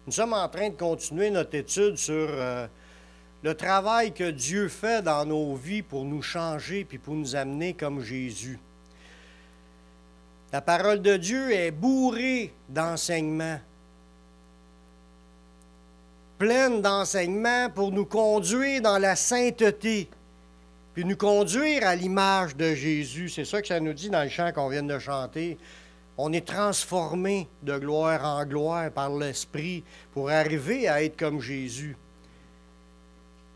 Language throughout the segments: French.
Nous sommes en train de continuer notre étude sur le travail que Dieu fait dans nos vies pour nous changer puis pour nous amener comme Jésus. La parole de Dieu est bourrée d'enseignements, pleine d'enseignements pour nous conduire dans la sainteté, puis nous conduire à l'image de Jésus. C'est ça que ça nous dit dans le chant qu'on vient de chanter. On est transformé de gloire en gloire par l'Esprit pour arriver à être comme Jésus.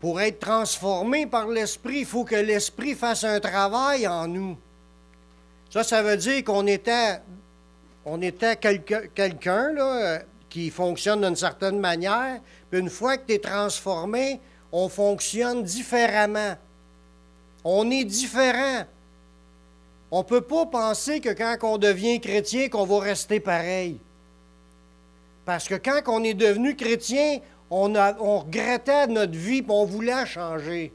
Pour être transformé par l'Esprit, il faut que l'Esprit fasse un travail en nous. Ça veut dire qu'on était quelqu'un là, qui fonctionne d'une certaine manière, puis une fois que tu es transformé, on fonctionne différemment. On est différent. On ne peut pas penser que quand on devient chrétien, qu'on va rester pareil. Parce que quand on est devenu chrétien, on regrettait notre vie et on voulait changer.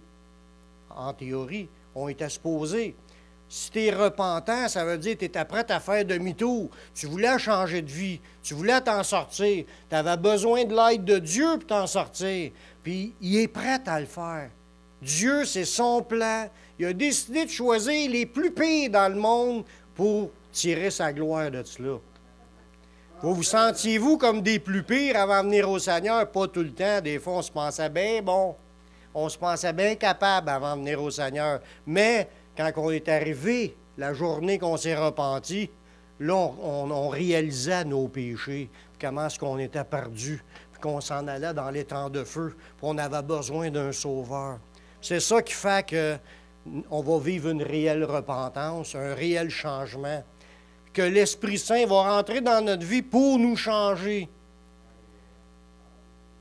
En théorie, on était supposé. Si tu es repentant, ça veut dire que tu étais prêt à faire demi-tour. Tu voulais changer de vie. Tu voulais t'en sortir. Tu avais besoin de l'aide de Dieu pour t'en sortir. Puis il est prêt à le faire. Dieu, c'est son plan. Il a décidé de choisir les plus pires dans le monde pour tirer sa gloire de cela. Vous sentiez-vous comme des plus pires avant de venir au Seigneur? Pas tout le temps. Des fois, on se pensait bien bon. On se pensait bien capable avant de venir au Seigneur. Mais quand on est arrivé, la journée qu'on s'est repenti, là, on réalisait nos péchés, comment est-ce qu'on était perdu, puis qu'on s'en allait dans les temps de feu, puis on avait besoin d'un sauveur. C'est ça qui fait qu'on va vivre une réelle repentance, un réel changement, que l'Esprit Saint va rentrer dans notre vie pour nous changer.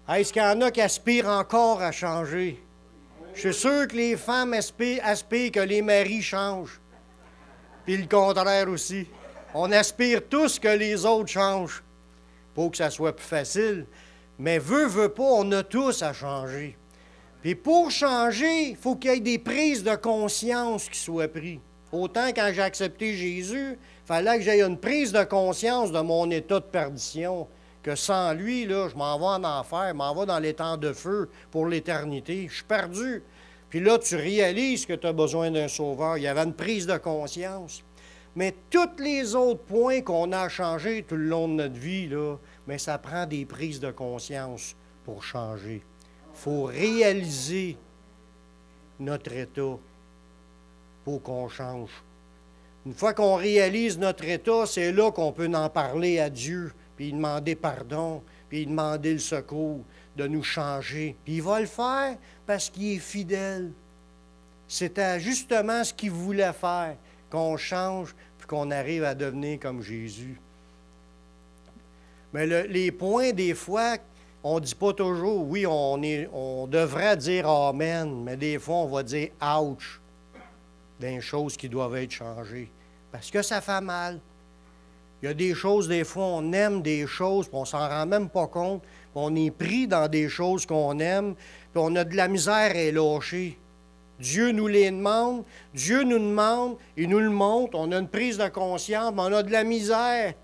Est-ce qu'il y en a qui aspirent encore à changer? Je suis sûr que les femmes aspirent que les maris changent. Puis le contraire aussi. On aspire tous que les autres changent pour que ça soit plus facile. Mais veut pas, on a tous à changer. Puis pour changer, il faut qu'il y ait des prises de conscience qui soient prises. Autant quand j'ai accepté Jésus, il fallait que j'aie une prise de conscience de mon état de perdition. Que sans lui, là, je m'en vais en enfer, je m'en vais dans les temps de feu pour l'éternité. Je suis perdu. Puis là, tu réalises que tu as besoin d'un sauveur. Il y avait une prise de conscience. Mais tous les autres points qu'on a changés tout le long de notre vie, là, mais ça prend des prises de conscience pour changer. Il faut réaliser notre état pour qu'on change. Une fois qu'on réalise notre état, c'est là qu'on peut en parler à Dieu, puis demander pardon, puis demander le secours de nous changer. Puis il va le faire parce qu'il est fidèle. C'était justement ce qu'il voulait faire, qu'on change, puis qu'on arrive à devenir comme Jésus. Mais les points, des fois, on ne dit pas toujours, oui, on devrait dire Amen, mais des fois, on va dire ouch des choses qui doivent être changées. Parce que ça fait mal. Il y a des choses, des fois, on aime des choses, puis on s'en rend même pas compte. Puis on est pris dans des choses qu'on aime, puis on a de la misère à lâcher. Dieu nous les demande, Dieu nous demande, il nous le montre, on a une prise de conscience, mais on a de la misère.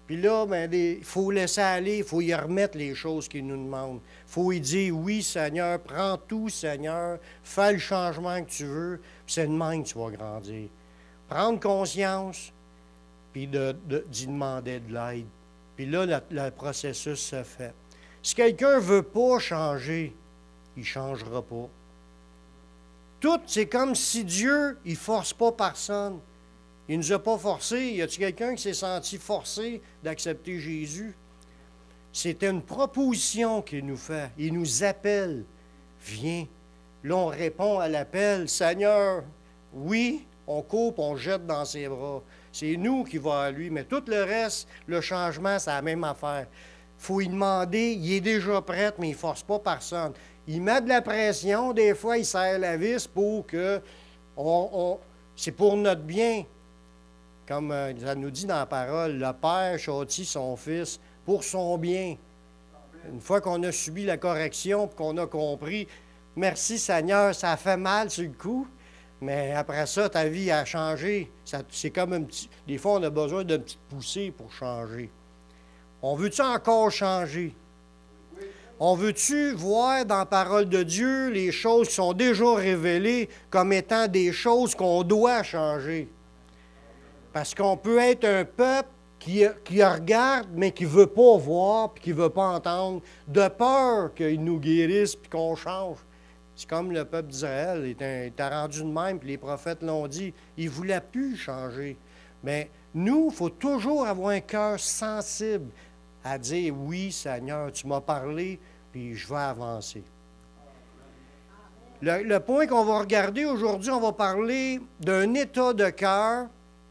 Puis là, il faut laisser aller, il faut y remettre les choses qu'il nous demande. Il faut y dire, oui, Seigneur, prends tout, Seigneur, fais le changement que tu veux, puis c'est de même que tu vas grandir. Prendre conscience, puis d'y demander de l'aide. Puis là, le processus se fait. Si quelqu'un ne veut pas changer, il ne changera pas. Tout, c'est comme si Dieu, il ne force pas personne. Il ne nous a pas forcés. Y a-t-il quelqu'un qui s'est senti forcé d'accepter Jésus? C'était une proposition qu'il nous fait. Il nous appelle. Viens. Là, on répond à l'appel. Seigneur, oui, on coupe, on jette dans ses bras. C'est nous qui va à lui. Mais tout le reste, le changement, c'est la même affaire. Il faut y demander. Il est déjà prêt, mais il ne force pas personne. Il met de la pression. Des fois, il serre la vis pour que c'est pour notre bien. Comme ça nous dit dans la parole, le Père châtie son Fils pour son bien. Une fois qu'on a subi la correction et qu'on a compris, merci Seigneur, ça a fait mal sur le coup, mais après ça, ta vie a changé. C'est comme un petit... Des fois, on a besoin d'une petite poussée pour changer. On veut-tu encore changer? On veut-tu voir dans la parole de Dieu les choses qui sont déjà révélées comme étant des choses qu'on doit changer? Parce qu'on peut être un peuple qui regarde, mais qui ne veut pas voir, puis qui ne veut pas entendre, de peur qu'il nous guérisse, puis qu'on change. C'est comme le peuple d'Israël, il était rendu de même, puis les prophètes l'ont dit, il ne voulait plus changer. Mais nous, il faut toujours avoir un cœur sensible à dire, oui, Seigneur, tu m'as parlé, puis je vais avancer. Le point qu'on va regarder aujourd'hui, on va parler d'un état de cœur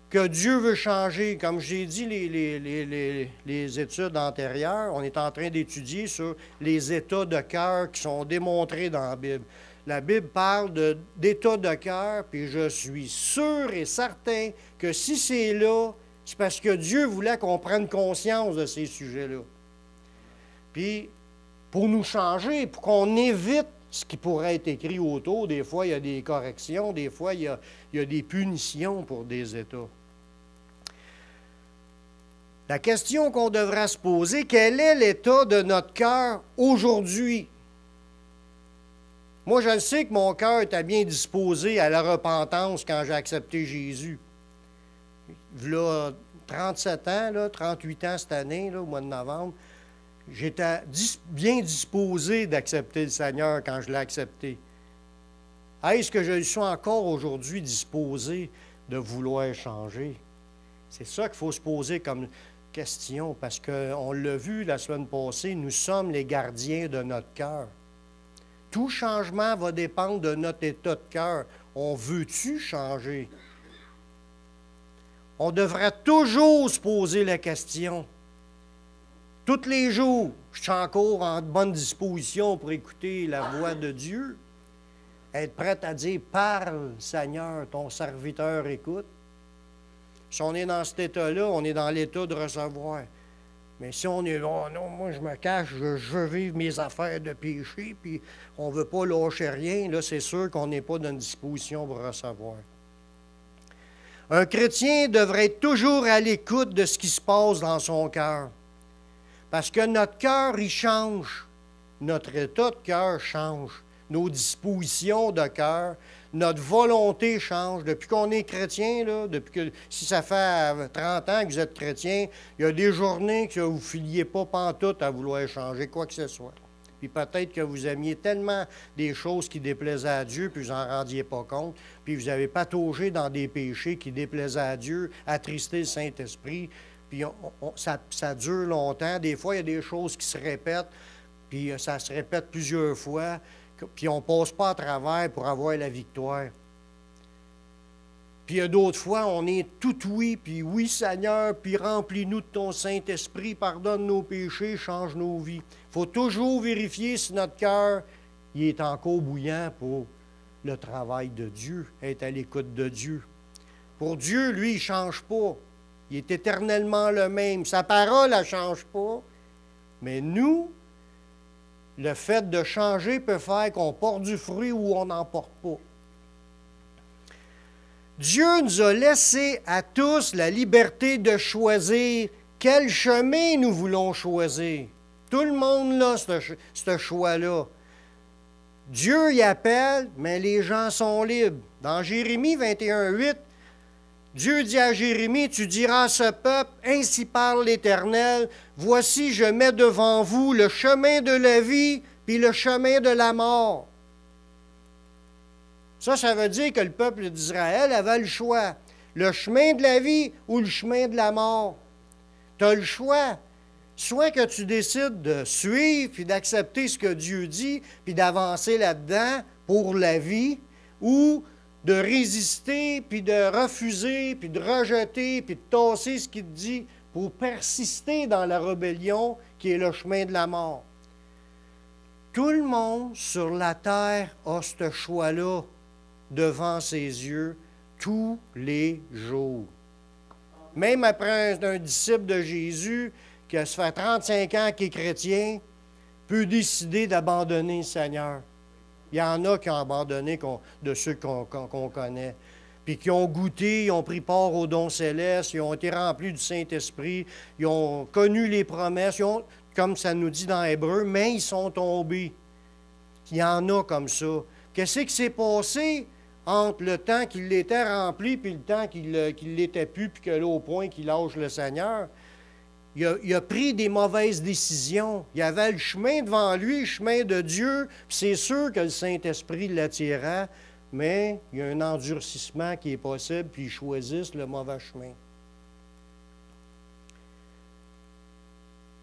que Dieu veut changer. Comme j'ai dit, les études antérieures, on est en train d'étudier sur les états de cœur qui sont démontrés dans la Bible. La Bible parle d'état de cœur, puis je suis sûr et certain que si c'est là, c'est parce que Dieu voulait qu'on prenne conscience de ces sujets-là. Puis, pour nous changer, pour qu'on évite ce qui pourrait être écrit autour, des fois, il y a des corrections, des fois, il y a des punitions pour des états. La question qu'on devra se poser, quel est l'état de notre cœur aujourd'hui? Moi, je le sais que mon cœur était bien disposé à la repentance quand j'ai accepté Jésus. Là, 37 ans, là, 38 ans cette année, là, au mois de novembre, j'étais bien disposé d'accepter le Seigneur quand je l'ai accepté. Est-ce que je suis encore aujourd'hui disposé de vouloir changer? C'est ça qu'il faut se poser comme question, parce qu'on l'a vu la semaine passée, nous sommes les gardiens de notre cœur. Tout changement va dépendre de notre état de cœur. On veut-tu changer? On devrait toujours se poser la question. Tous les jours, je suis encore en bonne disposition pour écouter la voix de Dieu. Être prête à dire, parle, Seigneur, ton serviteur écoute. Si on est dans cet état-là, on est dans l'état de recevoir. Mais si on est, oh non, moi je me cache, je veux vivre mes affaires de péché, puis on ne veut pas lâcher rien, là, c'est sûr qu'on n'est pas dans une disposition pour recevoir. Un chrétien devrait être toujours à l'écoute de ce qui se passe dans son cœur. Parce que notre cœur, il change. Notre état de cœur change. Nos dispositions de cœur, notre volonté change. Depuis qu'on est chrétien, là, si ça fait 30 ans que vous êtes chrétien, il y a des journées que vous ne filiez pas pantoute à vouloir changer quoi que ce soit. Puis peut-être que vous aimiez tellement des choses qui déplaisaient à Dieu, puis vous n'en rendiez pas compte, puis vous avez pataugé dans des péchés qui déplaisaient à Dieu, attristé le Saint-Esprit, puis ça dure longtemps. Des fois, il y a des choses qui se répètent, puis ça se répète plusieurs fois, puis on ne passe pas à travers pour avoir la victoire. Puis il y a d'autres fois, on est tout oui, puis oui Seigneur, puis remplis-nous de ton Saint-Esprit, pardonne nos péchés, change nos vies. Il faut toujours vérifier si notre cœur il est encore bouillant pour le travail de Dieu, être à l'écoute de Dieu. Pour Dieu, lui, il ne change pas. Il est éternellement le même. Sa parole, elle ne change pas. Mais nous, le fait de changer peut faire qu'on porte du fruit ou on n'en porte pas. Dieu nous a laissé à tous la liberté de choisir quel chemin nous voulons choisir. Tout le monde a ce choix-là. Dieu y appelle, mais les gens sont libres. Dans Jérémie 21:8, Dieu dit à Jérémie, « Tu diras à ce peuple, ainsi parle l'Éternel, voici je mets devant vous le chemin de la vie, puis le chemin de la mort. » Ça veut dire que le peuple d'Israël avait le choix. Le chemin de la vie ou le chemin de la mort. Tu as le choix. Soit que tu décides de suivre, puis d'accepter ce que Dieu dit, puis d'avancer là-dedans pour la vie, ou de résister, puis de refuser, puis de rejeter, puis de tasser ce qu'il te dit pour persister dans la rébellion qui est le chemin de la mort. Tout le monde sur la terre a ce choix-là devant ses yeux tous les jours. Même après un disciple de Jésus qui a fait 35 ans qu'il est chrétien, peut décider d'abandonner le Seigneur. Il y en a qui ont abandonné de ceux qu'on connaît, puis qui ont goûté, ils ont pris part aux dons célestes, ils ont été remplis du Saint-Esprit, ils ont connu les promesses, comme ça nous dit dans Hébreu, mais ils sont tombés. Il y en a comme ça. Qu'est-ce qui s'est passé entre le temps qu'il l'était rempli puis le temps qu'il ne l'était plus, puis que là, au point qu'il lâche le Seigneur? Il a pris des mauvaises décisions. Il avait le chemin devant lui, le chemin de Dieu, puis c'est sûr que le Saint-Esprit l'attirera, mais il y a un endurcissement qui est possible, puis ils choisissent le mauvais chemin.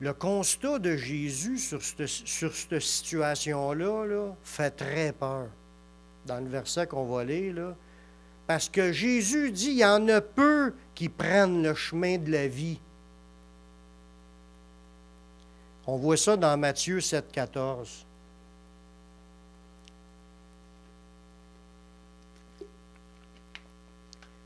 Le constat de Jésus sur cette situation-là fait très peur, dans le verset qu'on va lire, là, parce que Jésus dit, il y en a peu qui prennent le chemin de la vie. On voit ça dans Matthieu 7, 14.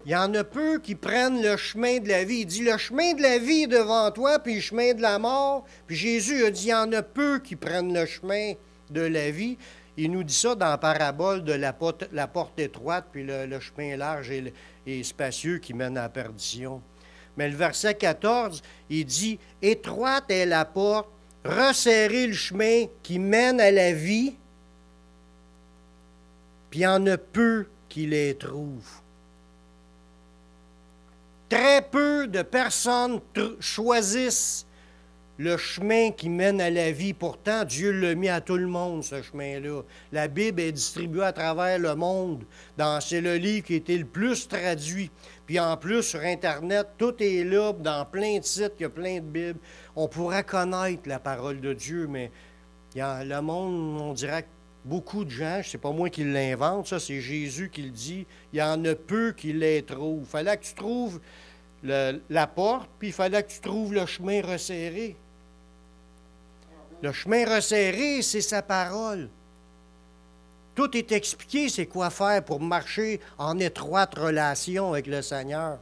Il y en a peu qui prennent le chemin de la vie. Il dit, le chemin de la vie est devant toi, puis le chemin de la mort. Puis Jésus a dit, il y en a peu qui prennent le chemin de la vie. Il nous dit ça dans la parabole de la porte étroite, puis le chemin large et spacieux qui mène à la perdition. Mais le verset 14, il dit, étroite est la porte, resserrez le chemin qui mène à la vie, puis il y en a peu qui les trouvent. Très peu de personnes choisissent le chemin qui mène à la vie. Pourtant, Dieu l'a mis à tout le monde, ce chemin-là. La Bible est distribuée à travers le monde. C'est le livre qui a été le plus traduit. Puis en plus, sur Internet, tout est là, dans plein de sites, il y a plein de Bibles. On pourrait connaître la parole de Dieu, mais le monde, on dirait que beaucoup de gens, c'est pas moi qui l'invente, ça, c'est Jésus qui le dit, il y en a peu qui les trouvent. Il fallait que tu trouves la porte, puis il fallait que tu trouves le chemin resserré. Le chemin resserré, c'est sa parole. Tout est expliqué, c'est quoi faire pour marcher en étroite relation avec le Seigneur.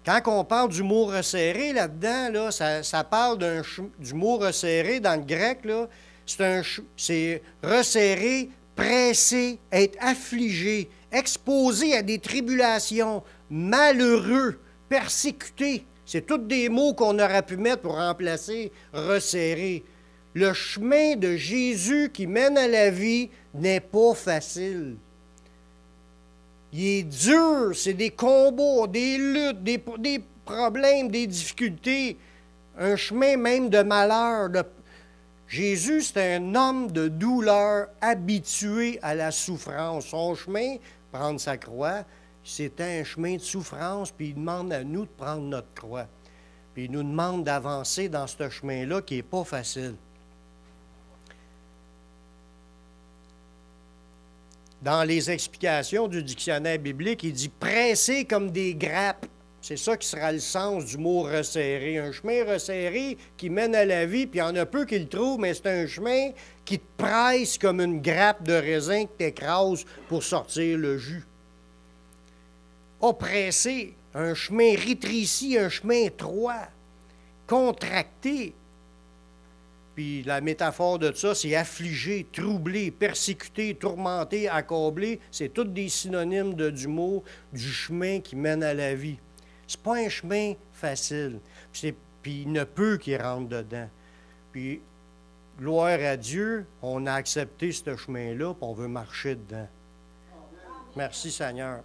Quand on parle du mot resserré là-dedans, là, ça parle du mot resserré dans le grec, là, c'est resserré, pressé, être affligé, exposé à des tribulations, malheureux, persécuté. C'est tous des mots qu'on aurait pu mettre pour remplacer resserré. Le chemin de Jésus qui mène à la vie n'est pas facile. Il est dur, c'est des combats, des luttes, des problèmes, des difficultés, un chemin même de malheur. Jésus, c'est un homme de douleur habitué à la souffrance. Son chemin, prendre sa croix, c'était un chemin de souffrance, puis il demande à nous de prendre notre croix. Puis il nous demande d'avancer dans ce chemin-là qui n'est pas facile. Dans les explications du dictionnaire biblique, il dit « pressé comme des grappes ». C'est ça qui sera le sens du mot « resserré ». Un chemin resserré qui mène à la vie, puis il y en a peu qui le trouvent, mais c'est un chemin qui te presse comme une grappe de raisin que tu écrases pour sortir le jus. Oppressé, un chemin rétréci, un chemin étroit, contracté. Puis la métaphore de ça, c'est affligé, troublé, persécuté, tourmenté, accablé. C'est tous des synonymes du mot du chemin qui mène à la vie. C'est pas un chemin facile. Puis il ne peut qu'il rentre dedans. Puis, gloire à Dieu, on a accepté ce chemin-là, puis on veut marcher dedans. Merci Seigneur.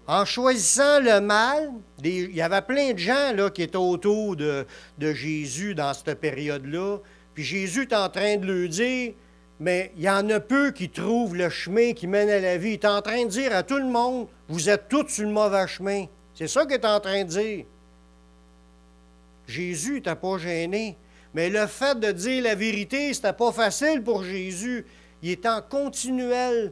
En choisissant le mal, il y avait plein de gens là, qui étaient autour de Jésus dans cette période-là. Puis Jésus est en train de leur dire, mais il y en a peu qui trouvent le chemin qui mène à la vie. Il est en train de dire à tout le monde, vous êtes tous sur le mauvais chemin. C'est ça qu'il est en train de dire. Jésus n'était pas gêné. Mais le fait de dire la vérité, c'était pas facile pour Jésus. Il est en continuel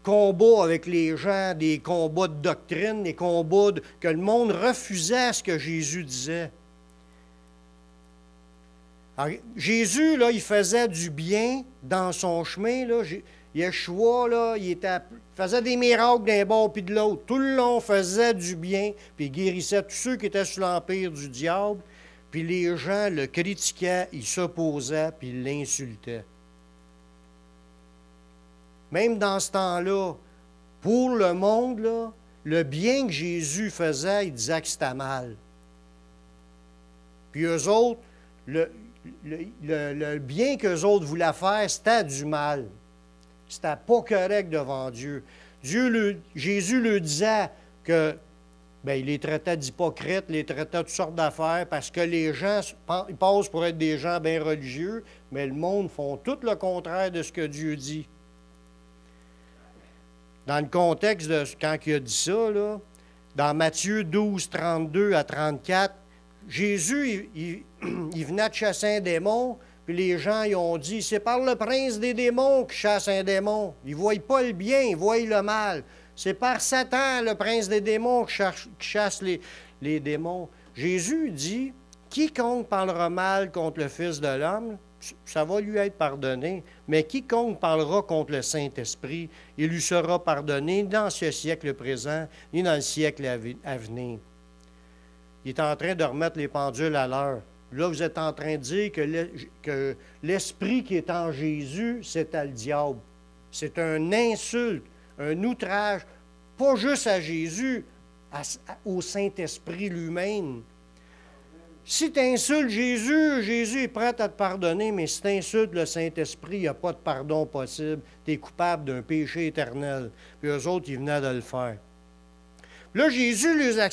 combats avec les gens, des combats de doctrine, des combats que le monde refusait ce que Jésus disait. Alors, Jésus, là, il faisait du bien dans son chemin. Là. Yeshua, là, il faisait des miracles d'un bord puis de l'autre. Tout le long, faisait du bien, puis il guérissait tous ceux qui étaient sous l'empire du diable. Puis les gens le critiquaient, ils s'opposaient, puis ils l'insultaient. Même dans ce temps-là, pour le monde, là, le bien que Jésus faisait, il disait que c'était mal. Puis eux autres, le bien qu'eux autres voulaient faire, c'était du mal. C'était pas correct devant Dieu. Jésus leur disait que bien, il les traitait d'hypocrites, les traitait de toutes sortes d'affaires, parce que les gens, ils passent pour être des gens bien religieux, mais le monde font tout le contraire de ce que Dieu dit. Dans le contexte de quand il a dit ça, là, dans Matthieu 12, 32 à 34, Jésus, il venait de chasser un démon, puis les gens ils ont dit, c'est par le prince des démons qui chasse un démon. Ils ne voient pas le bien, ils voient le mal. C'est par Satan, le prince des démons, qui chasse les démons. Jésus dit, quiconque parlera mal contre le Fils de l'homme, ça va lui être pardonné. Mais quiconque parlera contre le Saint-Esprit, il lui sera pardonné ni dans ce siècle présent, ni dans le siècle à venir. Il est en train de remettre les pendules à l'heure. Là, vous êtes en train de dire que l'esprit qui est en Jésus, c'est à le diable. C'est un insulte, un outrage, pas juste à Jésus, au Saint-Esprit lui-même. Si tu insultes Jésus, Jésus est prêt à te pardonner, mais si tu insultes le Saint-Esprit, il n'y a pas de pardon possible. Tu es coupable d'un péché éternel. Puis eux autres, ils venaient de le faire. Là, Jésus,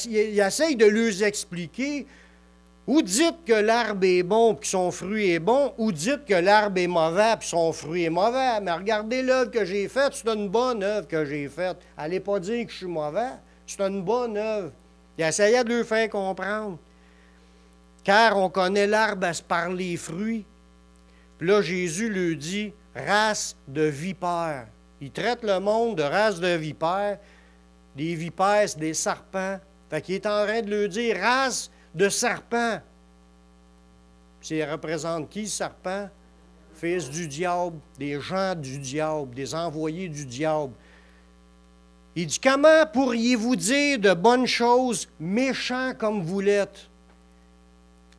il essaye de leur expliquer, ou dites que l'arbre est bon puis son fruit est bon, ou dites que l'arbre est mauvais puis son fruit est mauvais. Mais regardez l'œuvre que j'ai faite, c'est une bonne œuvre que j'ai faite. Allez pas dire que je suis mauvais, c'est une bonne œuvre. Il essayait de leur faire comprendre. Car on connaît l'arbre par les fruits. Puis là, Jésus lui dit, race de vipères. Il traite le monde de race de vipères. Des vipères, c'est des serpents. Fait qu'il est en train de leur dire, race de serpents. Ça représente qui, le serpent? Fils du diable, des gens du diable, des envoyés du diable. Il dit, comment pourriez-vous dire de bonnes choses, méchants comme vous l'êtes?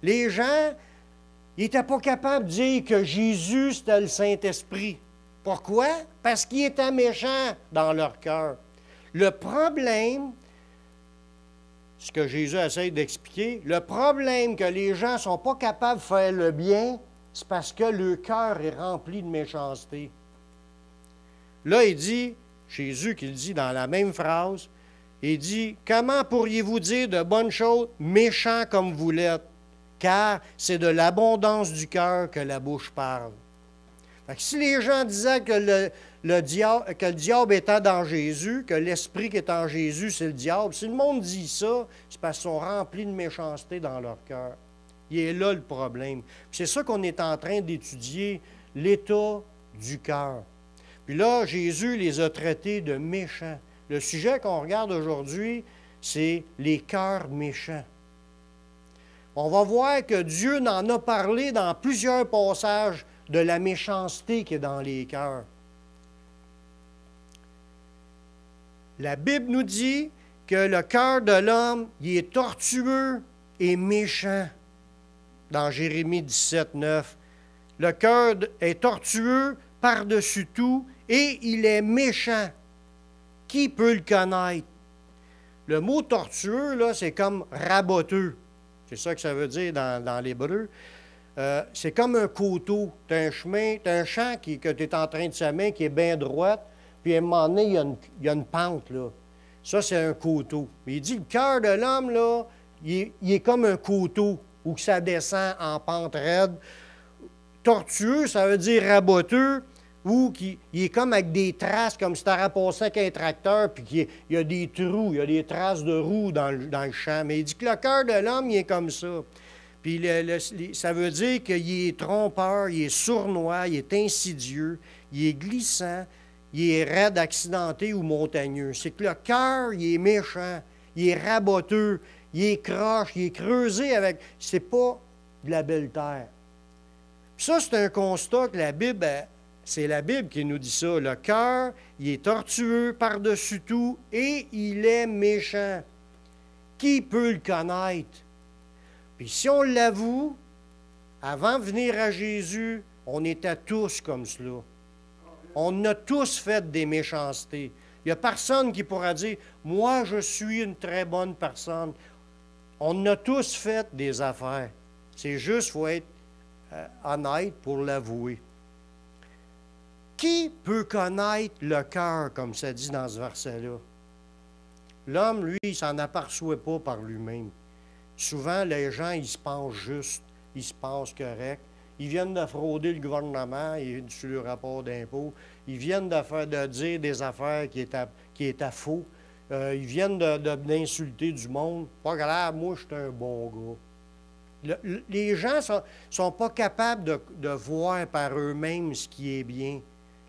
Les gens, ils n'étaient pas capables de dire que Jésus, c'était le Saint-Esprit. Pourquoi? Parce qu'il était méchant dans leur cœur. Le problème, ce que Jésus essaie d'expliquer, le problème que les gens ne sont pas capables de faire le bien, c'est parce que leur cœur est rempli de méchanceté. Là, il dit, Jésus qui le dit dans la même phrase, il dit, comment pourriez-vous dire de bonnes choses, méchants comme vous l'êtes? Car c'est de l'abondance du cœur que la bouche parle. Fait que si les gens disaient que le diable était dans Jésus, que l'esprit qui est en Jésus, c'est le diable, si le monde dit ça, c'est parce qu'ils sont remplis de méchanceté dans leur cœur. Il est là le problème. C'est ça qu'on est en train d'étudier, l'état du cœur. Puis là, Jésus les a traités de méchants. Le sujet qu'on regarde aujourd'hui, c'est les cœurs méchants. On va voir que Dieu en a parlé dans plusieurs passages de la méchanceté qui est dans les cœurs. La Bible nous dit que le cœur de l'homme, il est tortueux et méchant. Dans Jérémie 17, 9. Le cœur est tortueux par-dessus tout et il est méchant. Qui peut le connaître? Le mot tortueux, là, c'est comme raboteux. C'est ça que ça veut dire dans l'hébreu. C'est comme un coteau. Tu as un chemin, tu as un champ que tu es en train de semer qui est bien droite, puis à un moment donné, il y a une pente, là. Ça, c'est un coteau. Mais il dit, le cœur de l'homme, là, il est comme un coteau où ça descend en pente raide. Tortueux, ça veut dire raboteux, ou il est comme avec des traces, comme si tu avais passé avec un tracteur, puis il y a des trous, il y a des traces de roues dans le champ. Mais il dit que le cœur de l'homme, il est comme ça. Puis ça veut dire qu'il est trompeur, il est sournois, il est insidieux, il est glissant, il est raide, accidenté ou montagneux. C'est que le cœur, il est méchant, il est raboteux, il est croche, il est creusé avec... C'est pas de la belle terre. Puis ça, c'est un constat que la Bible... C'est la Bible qui nous dit ça. Le cœur, il est tortueux par-dessus tout et il est méchant. Qui peut le connaître? Puis si on l'avoue, avant de venir à Jésus, on était tous comme cela. On a tous fait des méchancetés. Il n'y a personne qui pourra dire « Moi, je suis une très bonne personne ». On a tous fait des affaires. C'est juste, il faut être honnête pour l'avouer. Qui peut connaître le cœur, comme ça dit dans ce verset-là? L'homme, lui, il ne s'en aperçoit pas par lui-même. Souvent, les gens, ils se pensent justes, ils se pensent corrects. Ils viennent de frauder le gouvernement sur le rapport d'impôt. Ils viennent de dire des affaires qui étaient faux. Ils viennent d'insulter du monde. Pas grave, moi, je suis un bon gars. Les gens ne sont pas capables de voir par eux-mêmes ce qui est bien.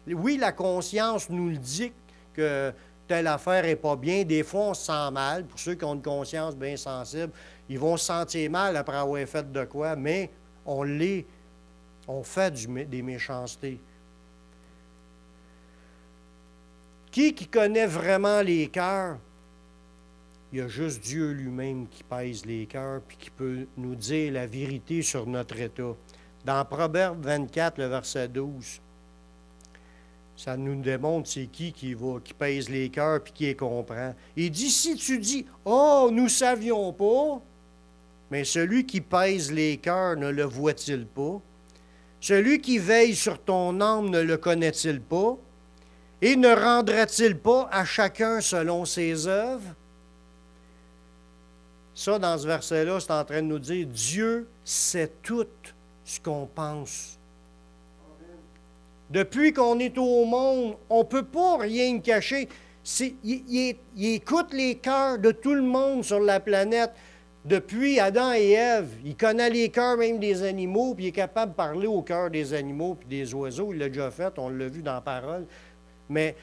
Oui, la conscience nous le dit que telle affaire n'est pas bien. Des fois, on se sent mal. Pour ceux qui ont une conscience bien sensible, ils vont se sentir mal après avoir fait de quoi, mais on fait des méchancetés. Qui connaît vraiment les cœurs? Il y a juste Dieu lui-même qui pèse les cœurs puis qui peut nous dire la vérité sur notre état. Dans Proverbe 24, le verset 12, ça nous démontre c'est qui pèse les cœurs puis qui les comprend. Il dit, si tu dis, « Oh, nous ne savions pas », mais celui qui pèse les cœurs ne le voit-il pas? Celui qui veille sur ton âme ne le connaît-il pas? Et ne rendra-t-il pas à chacun selon ses œuvres? Ça, dans ce verset-là, c'est en train de nous dire, Dieu sait tout ce qu'on pense. Depuis qu'on est au monde, on ne peut pas rien cacher. Il écoute les cœurs de tout le monde sur la planète. Depuis Adam et Ève, il connaît les cœurs même des animaux, puis il est capable de parler au cœur des animaux puis des oiseaux. Il l'a déjà fait, on l'a vu dans la parole. Mais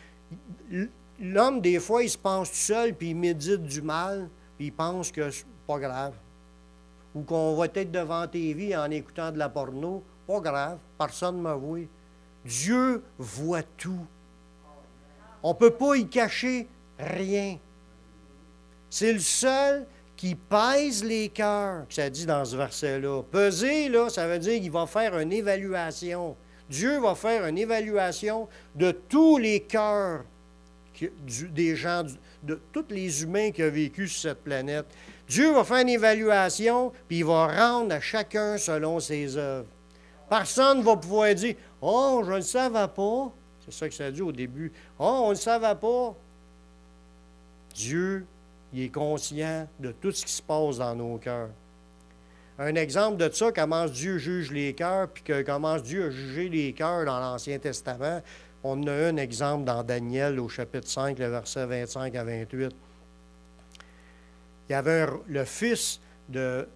l'homme, des fois, il se pense tout seul, puis il médite du mal, puis il pense que c'est pas grave. Ou qu'on va être devant TV en écoutant de la porno. Pas grave, personne ne m'a vu. Dieu voit tout. On ne peut pas y cacher rien. C'est le seul qui pèse les cœurs, que ça dit dans ce verset-là. Peser, là, ça veut dire qu'il va faire une évaluation. Dieu va faire une évaluation de tous les cœurs des gens, de tous les humains qui ont vécu sur cette planète. Dieu va faire une évaluation, puis il va rendre à chacun selon ses œuvres. Personne ne va pouvoir dire « Oh, je ne le savais pas ». C'est ça que ça dit au début. « Oh, on ne le savait pas ». Dieu, il est conscient de tout ce qui se passe dans nos cœurs. Un exemple de ça, comment Dieu juge les cœurs, puis comment Dieu a jugé les cœurs dans l'Ancien Testament. On en a un exemple dans Daniel, au chapitre 5, le verset 25 à 28. Il y avait le fils de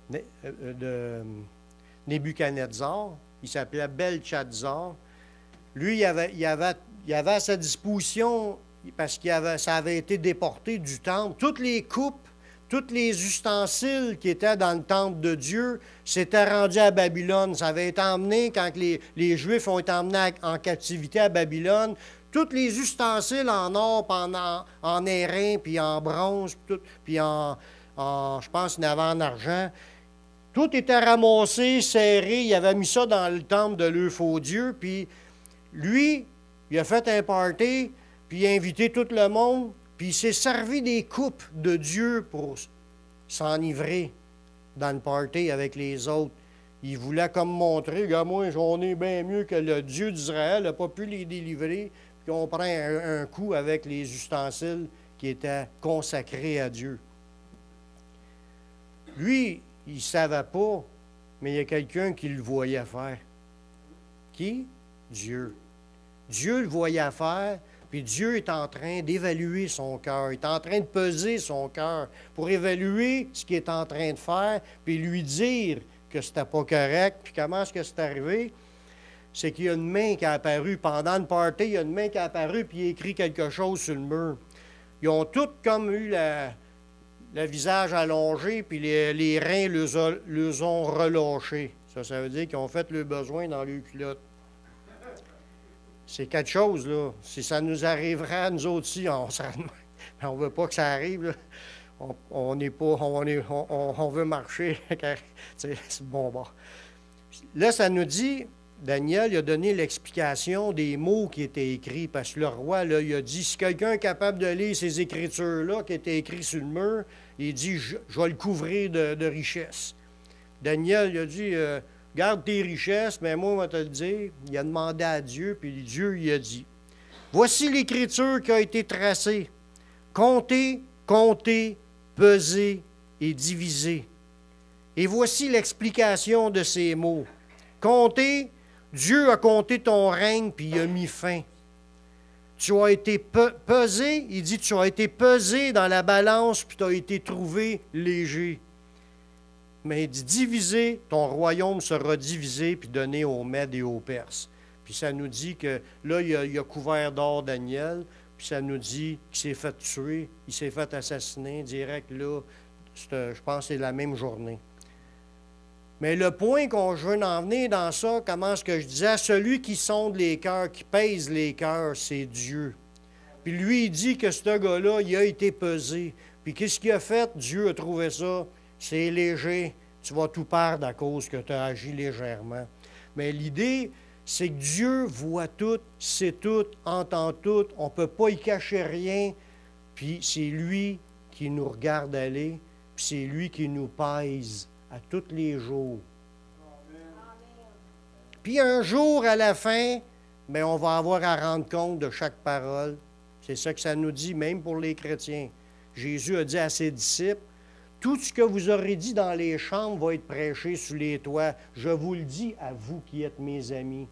Nebuchadnezzar, il s'appelait Belchazzar. Lui, il avait à sa disposition, parce que ça avait été déporté du temple, toutes les coupes, tous les ustensiles qui étaient dans le temple de Dieu s'étaient rendus à Babylone. Ça avait été emmené, quand les Juifs ont été emmenés en captivité à Babylone, tous les ustensiles en or, en airain, puis en bronze, puis je pense qu'il y en avait en argent, tout était ramassé, serré. Il avait mis ça dans le temple de leur faux Dieu, puis lui, il a fait un party, puis il a invité tout le monde, puis il s'est servi des coupes de Dieu pour s'enivrer dans le party avec les autres. Il voulait comme montrer, regarde, moi, j'en ai bien mieux que le Dieu d'Israël n'a pas pu les délivrer, puis on prend un coup avec les ustensiles qui étaient consacrés à Dieu. Lui, il ne savait pas, mais il y a quelqu'un qui le voyait faire. Qui? Dieu. Dieu le voyait faire, puis Dieu est en train d'évaluer son cœur. Il est en train de peser son cœur pour évaluer ce qu'il est en train de faire, puis lui dire que c'était pas correct. Puis comment est-ce que c'est arrivé? C'est qu'il y a une main qui a apparu. Pendant le party, il y a une main qui a apparu, puis il a écrit quelque chose sur le mur. Ils ont tous comme eu le visage allongé, puis les reins les ont relâchés. Ça veut dire qu'ils ont fait le besoin dans le culotte. C'est quelque chose, là. Si ça nous arriverait à nous autres aussi, on ne veut pas que ça arrive, là. On veut marcher. C'est bon. Là, ça nous dit, Daniel il a donné l'explication des mots qui étaient écrits, parce que le roi, là, il a dit, si quelqu'un est capable de lire ces écritures-là qui étaient écrites sur le mur, il dit, je vais le couvrir de richesses. Daniel, il a dit, garde tes richesses, mais moi, on va te le dire. Il a demandé à Dieu, puis Dieu lui a dit, voici l'écriture qui a été tracée. Comptez, comptez, pesez et divisez. Et voici l'explication de ces mots. Comptez, Dieu a compté ton règne, puis il a mis fin. Tu as été pesé, il dit, tu as été pesé dans la balance, puis tu as été trouvé léger. Mais il dit, divisé, ton royaume sera divisé, puis donné aux Mèdes et aux Perses. Puis ça nous dit que là, il a couvert d'or Daniel, puis ça nous dit qu'il s'est fait tuer, il s'est fait assassiner direct là, je pense que c'est la même journée. Mais le point qu'on veut en venir dans ça, comment est-ce que je disais, celui qui sonde les cœurs, qui pèse les cœurs, c'est Dieu. Puis lui, il dit que ce gars-là, il a été pesé. Puis qu'est-ce qu'il a fait? Dieu a trouvé ça. C'est léger. Tu vas tout perdre à cause que tu as agi légèrement. Mais l'idée, c'est que Dieu voit tout, sait tout, entend tout. On ne peut pas y cacher rien. Puis c'est lui qui nous regarde aller. Puis c'est lui qui nous pèse à tous les jours. Amen. Puis un jour, à la fin, bien, on va avoir à rendre compte de chaque parole. C'est ça que ça nous dit, même pour les chrétiens. Jésus a dit à ses disciples, tout ce que vous aurez dit dans les chambres va être prêché sous les toits. Je vous le dis à vous qui êtes mes amis.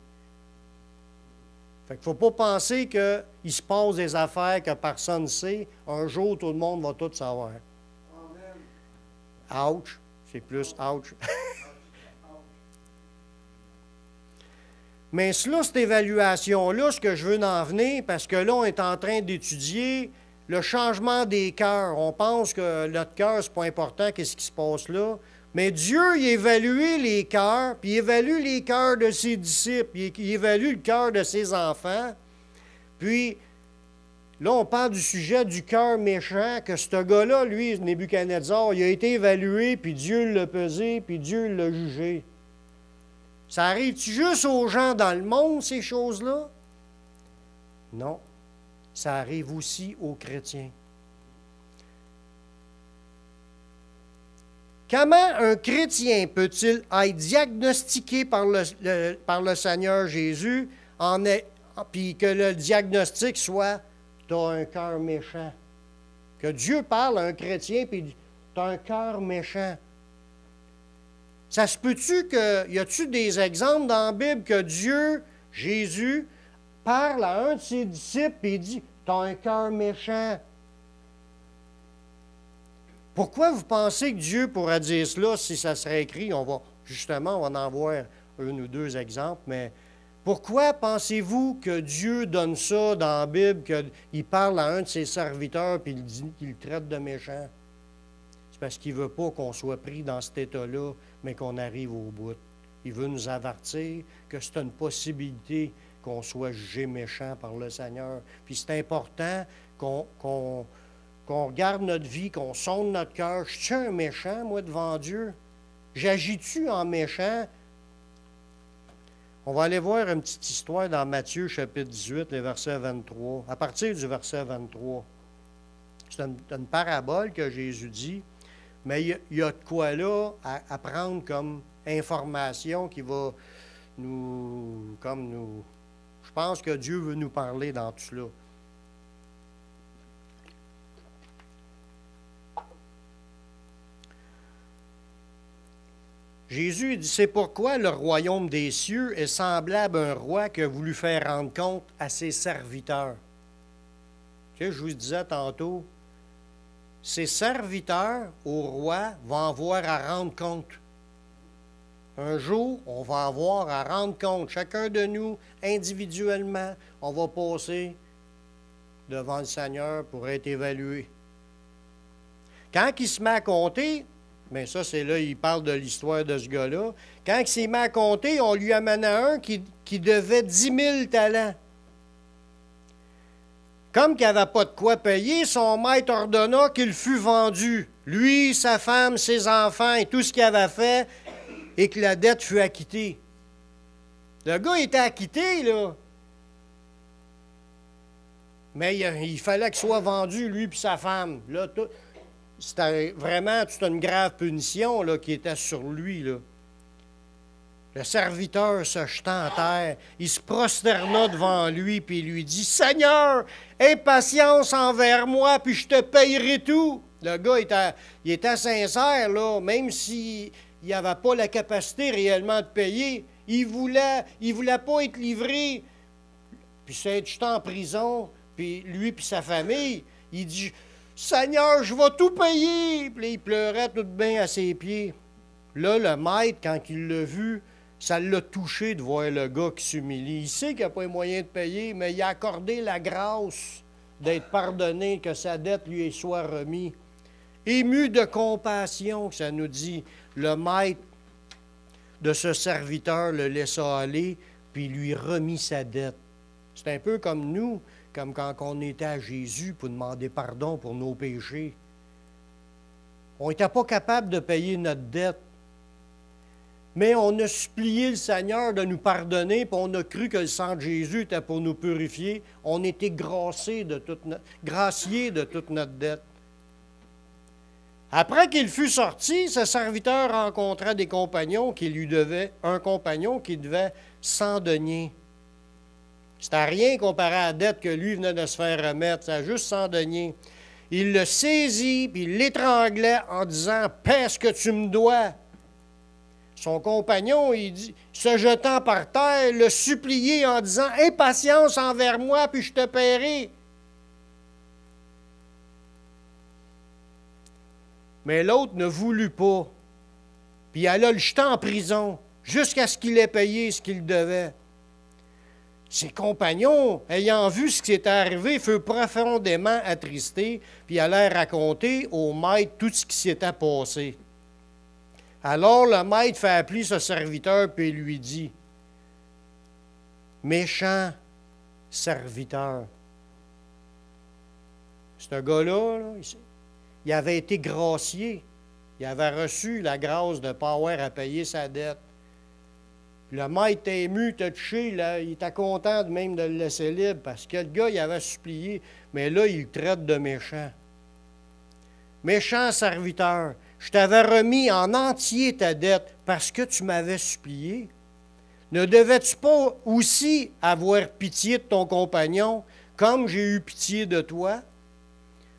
Fait qu'il ne faut pas penser qu'il se passe des affaires que personne ne sait. Un jour, tout le monde va tout savoir. Amen. Ouch! C'est plus ouch. Mais cela, cette évaluation-là, ce que je veux en venir, parce que là, on est en train d'étudier le changement des cœurs. On pense que notre cœur, ce n'est pas important, qu'est-ce qui se passe là. Mais Dieu, il évalue les cœurs, puis il évalue les cœurs de ses disciples, il évalue le cœur de ses enfants. Puis, là, on parle du sujet du cœur méchant, que ce gars-là, lui, Nebuchadnezzar, il a été évalué, puis Dieu l'a pesé, puis Dieu l'a jugé. Ça arrive-tu juste aux gens dans le monde, ces choses-là? Non. Ça arrive aussi aux chrétiens. Comment un chrétien peut-il être diagnostiqué par le Seigneur Jésus, puis que le diagnostic soit « tu as un cœur méchant ». Que Dieu parle à un chrétien, puis tu as un cœur méchant. Ça se peut-tu que, y a-tu des exemples dans la Bible que Dieu, Jésus, parle à un de ses disciples et dit « tu as un cœur méchant ». Pourquoi vous pensez que Dieu pourrait dire cela si ça serait écrit? On va en voir un ou deux exemples, mais pourquoi pensez-vous que Dieu donne ça dans la Bible, qu'il parle à un de ses serviteurs et qu'il le traite de méchant? C'est parce qu'il ne veut pas qu'on soit pris dans cet état-là, mais qu'on arrive au bout. Il veut nous avertir que c'est une possibilité qu'on soit jugé méchant par le Seigneur. Puis c'est important qu'on regarde notre vie, qu'on sonde notre cœur. Je suis un méchant, moi, devant Dieu? J'agis-tu en méchant? On va aller voir une petite histoire dans Matthieu, chapitre 18, le verset 23. À partir du verset 23. C'est une parabole que Jésus dit, mais il y a de quoi là à prendre comme information qui va nous... Je pense que Dieu veut nous parler dans tout cela. Jésus dit, c'est pourquoi le royaume des cieux est semblable à un roi qui a voulu faire rendre compte à ses serviteurs. Tu sais, je vous disais tantôt, ses serviteurs au roi vont avoir à rendre compte. Un jour, on va avoir à rendre compte. Chacun de nous, individuellement, on va passer devant le Seigneur pour être évalué. Quand il se met à compter, bien ça, c'est là, il parle de l'histoire de ce gars-là. Quand il s'est mis à compter, on lui amène un qui devait 10 000 talents. Comme qu'il n'avait pas de quoi payer, son maître ordonna qu'il fût vendu. Lui, sa femme, ses enfants et tout ce qu'il avait fait, et que la dette fut acquittée. Le gars était acquitté, là. Mais il fallait qu'il soit vendu, lui et sa femme. Là, c'était vraiment toute une grave punition là, qui était sur lui, là. Le serviteur se jetant à terre, il se prosterna devant lui, puis il lui dit, « Seigneur, aie patience envers moi, puis je te payerai tout. » Le gars, il était sincère, là, même s'il n'avait pas la capacité réellement de payer. Il voulait pas être livré, puis s'être jeté en prison, puis lui puis sa famille. Il dit, « Seigneur, je vais tout payer. » Puis là, il pleurait tout bien à ses pieds. Là, le maître, quand il l'a vu, ça l'a touché de voir le gars qui s'humilie. Il sait qu'il n'a pas les moyens de payer, mais il a accordé la grâce d'être pardonné, que sa dette lui soit remise. Ému de compassion, ça nous dit, le maître de ce serviteur le laissa aller, puis lui remit sa dette. C'est un peu comme nous, comme quand on était à Jésus pour demander pardon pour nos péchés. On n'était pas capable de payer notre dette. Mais on a supplié le Seigneur de nous pardonner, puis on a cru que le sang de Jésus était pour nous purifier. On était graciés de toute notre dette. Après qu'il fut sorti, ce serviteur rencontra des compagnons qui lui devaient, un compagnon qui devait 100 deniers. C'était rien comparé à la dette que lui venait de se faire remettre, c'était juste 100 deniers. Il le saisit, puis il l'étranglait en disant, « Paie ce que tu me dois. » Son compagnon, il dit, se jetant par terre, le suppliait en disant, « Aie patience envers moi, puis je te paierai. » Mais l'autre ne voulut pas, puis il alla le jeter en prison, jusqu'à ce qu'il ait payé ce qu'il devait. Ses compagnons, ayant vu ce qui s'était arrivé, furent profondément attristés, puis allèrent raconter au maître tout ce qui s'était passé. Alors le maître fait appeler ce serviteur, puis lui dit, « Méchant serviteur. » Ce gars-là, il avait été gracié. Il avait reçu la grâce de ne pas avoir à payer sa dette. Le maître était ému, touché, là, il était content même de le laisser libre, parce que le gars, il avait supplié, mais là, il le traite de méchant. Méchant serviteur, je t'avais remis en entier ta dette parce que tu m'avais supplié. Ne devais-tu pas aussi avoir pitié de ton compagnon, comme j'ai eu pitié de toi?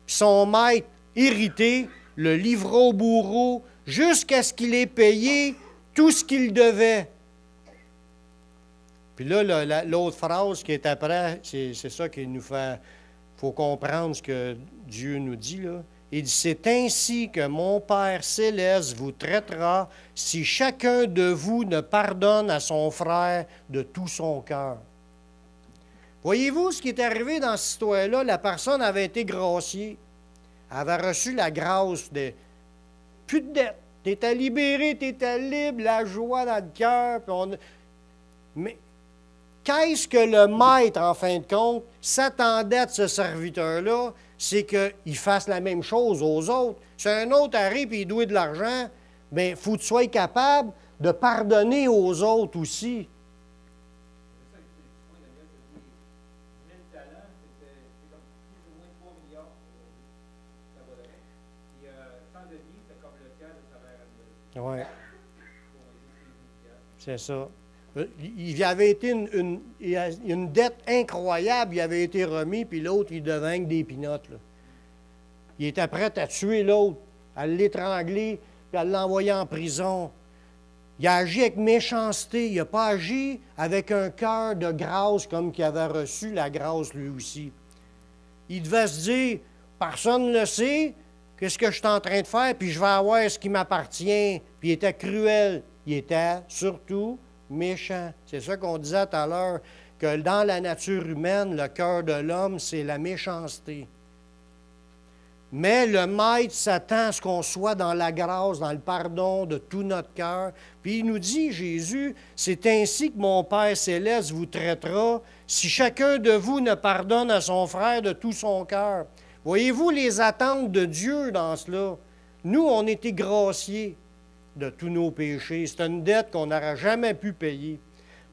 Son maître, irrité, le livra au bourreau jusqu'à ce qu'il ait payé tout ce qu'il devait. Puis là, l'autre phrase qui est après, c'est ça qui nous fait... Il faut comprendre ce que Dieu nous dit, là. Il dit, « C'est ainsi que mon Père céleste vous traitera si chacun de vous ne pardonne à son frère de tout son cœur. » Voyez-vous ce qui est arrivé dans cette histoire-là? La personne avait été graciée. Elle avait reçu la grâce de plus de dette. Tu étais libéré, tu étais libre, la joie dans le cœur. Mais qu'est-ce que le maître, en fin de compte, s'attendait de ce serviteur-là? C'est qu'il fasse la même chose aux autres. Si un autre arrive et il doit de l'argent, bien, il faut que tu sois capable de pardonner aux autres aussi. Oui. C'est ça. Il avait été une dette incroyable, il avait été remis, puis l'autre, il devint des pinottes. Là. Il était prêt à tuer l'autre, à l'étrangler, puis à l'envoyer en prison. Il a agi avec méchanceté, il n'a pas agi avec un cœur de grâce comme qu'il avait reçu la grâce lui aussi. Il devait se dire, personne ne le sait, qu'est-ce que je suis en train de faire, puis je vais avoir ce qui m'appartient. Puis il était cruel, il était surtout méchant. C'est ça qu'on disait tout à l'heure, que dans la nature humaine, le cœur de l'homme, c'est la méchanceté. Mais le maître s'attend à ce qu'on soit dans la grâce, dans le pardon de tout notre cœur. Puis il nous dit, Jésus, c'est ainsi que mon Père céleste vous traitera si chacun de vous ne pardonne à son frère de tout son cœur. Voyez-vous les attentes de Dieu dans cela? Nous, on était graciés de tous nos péchés. C'est une dette qu'on n'aurait jamais pu payer.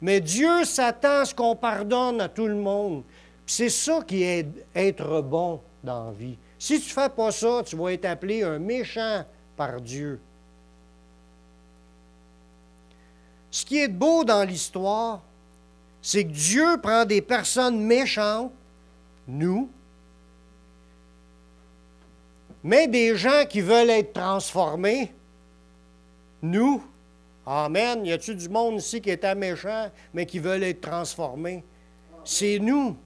Mais Dieu s'attend à ce qu'on pardonne à tout le monde. Puis c'est ça qui est être bon dans la vie. Si tu ne fais pas ça, tu vas être appelé un méchant par Dieu. Ce qui est beau dans l'histoire, c'est que Dieu prend des personnes méchantes, nous, mais des gens qui veulent être transformés, nous. Amen. Y a-t-il du monde ici qui est méchant, mais qui veulent être transformés? C'est nous.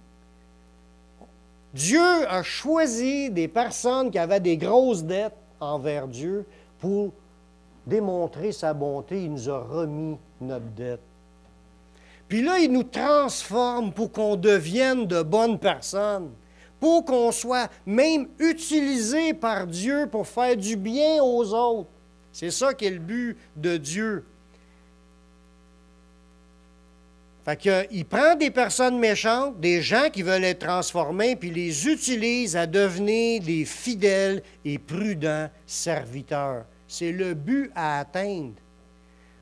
Dieu a choisi des personnes qui avaient des grosses dettes envers Dieu pour démontrer sa bonté. Il nous a remis notre dette. Puis là, il nous transforme pour qu'on devienne de bonnes personnes, pour qu'on soit même utilisé par Dieu pour faire du bien aux autres. C'est ça qui est le but de Dieu. Fait qu'il prend des personnes méchantes, des gens qui veulent être transformés, puis les utilise à devenir des fidèles et prudents serviteurs. C'est le but à atteindre.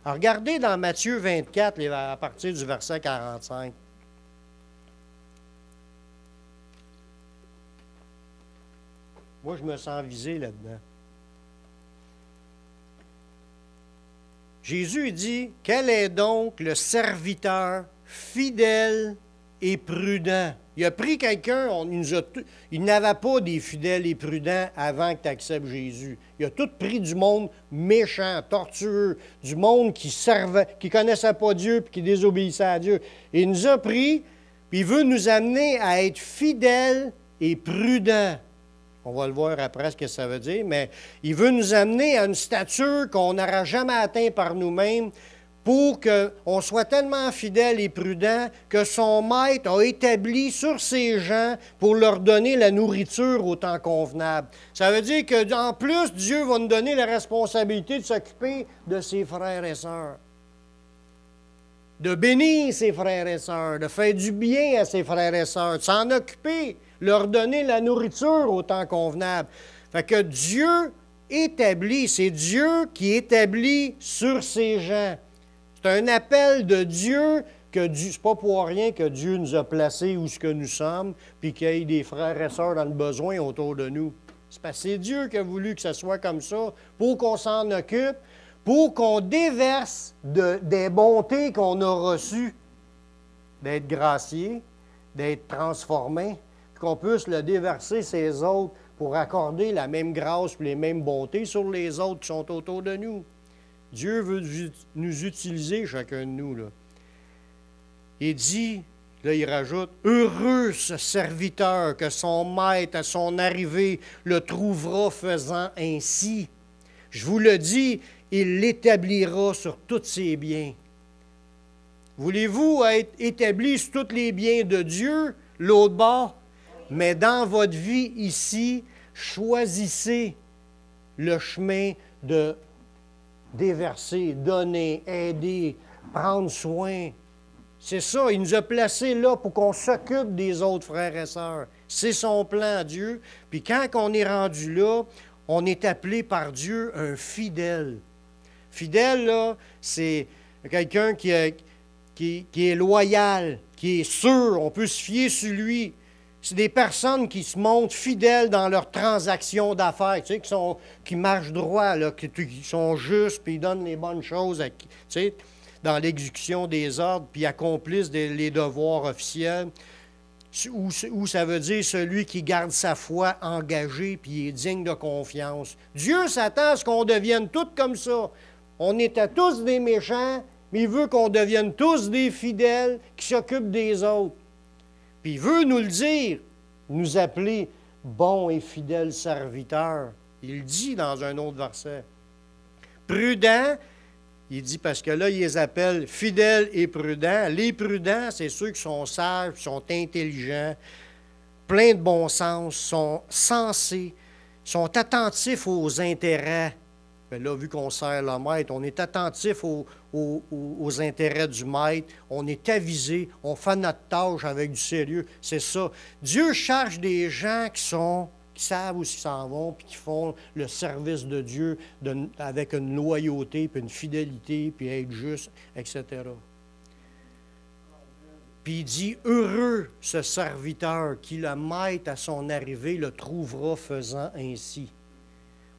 Alors, regardez dans Matthieu 24, à partir du verset 45. Moi, je me sens visé là-dedans. Jésus dit, « Quel est donc le serviteur fidèle et prudent? » Il a pris quelqu'un, il n'avait pas des fidèles et prudents avant que tu acceptes Jésus. Il a tout pris du monde méchant, tortueux, du monde qui servait, qui ne connaissait pas Dieu et qui désobéissait à Dieu. Et il nous a pris, puis il veut nous amener à être fidèles et prudents. On va le voir après ce que ça veut dire, mais il veut nous amener à une stature qu'on n'aura jamais atteint par nous-mêmes pour qu'on soit tellement fidèle et prudent que son maître a établi sur ses gens pour leur donner la nourriture au temps convenable. Ça veut dire qu'en plus, Dieu va nous donner la responsabilité de s'occuper de ses frères et sœurs, de bénir ses frères et sœurs, de faire du bien à ses frères et sœurs, de s'en occuper, leur donner la nourriture au temps convenable. Fait que Dieu établit, c'est Dieu qui établit sur ses gens. C'est un appel de Dieu que c'est pas pour rien que Dieu nous a placés où ce que nous sommes, puis qu'il y ait des frères et sœurs dans le besoin autour de nous. C'est parce que c'est Dieu qui a voulu que ça soit comme ça, pour qu'on s'en occupe, pour qu'on déverse des bontés qu'on a reçues, d'être graciés, d'être transformés, puis qu'on puisse le déverser ces autres pour accorder la même grâce et les mêmes bontés sur les autres qui sont autour de nous. Dieu veut nous utiliser, chacun de nous, là. Il dit, là il rajoute, « Heureux ce serviteur que son maître à son arrivée le trouvera faisant ainsi. Je vous le dis, il l'établira sur tous ses biens. » Voulez-vous être établi sur tous les biens de Dieu, l'autre bord? Mais dans votre vie ici, choisissez le chemin de déverser, donner, aider, prendre soin. C'est ça, il nous a placés là pour qu'on s'occupe des autres frères et sœurs. C'est son plan, Dieu. Puis quand on est rendu là, on est appelé par Dieu un fidèle. Fidèle, là, c'est quelqu'un qui est loyal, qui est sûr, on peut se fier sur lui. C'est des personnes qui se montrent fidèles dans leurs transactions d'affaires, tu sais, qui marchent droit, là, qui sont justes, puis ils donnent les bonnes choses, tu sais, dans l'exécution des ordres, puis accomplissent les devoirs officiels. Ou ça veut dire celui qui garde sa foi engagée, puis est digne de confiance. Dieu s'attend à ce qu'on devienne tous comme ça. On était tous des méchants, mais il veut qu'on devienne tous des fidèles qui s'occupent des autres. Puis il veut nous le dire, nous appeler bons et fidèles serviteurs. Il dit dans un autre verset. Prudents, il dit parce que là, il les appelle fidèles et prudents. Les prudents, c'est ceux qui sont sages, qui sont intelligents, pleins de bon sens, sont sensés, sont attentifs aux intérêts. Bien là, vu qu'on sert le maître, on est attentif aux intérêts du maître, on est avisé, on fait notre tâche avec du sérieux. C'est ça. Dieu cherche des gens qui savent où ils s'en vont, puis qui font le service de Dieu avec une loyauté, puis une fidélité, puis être juste, etc. Puis il dit, heureux ce serviteur qui le maître à son arrivée le trouvera faisant ainsi.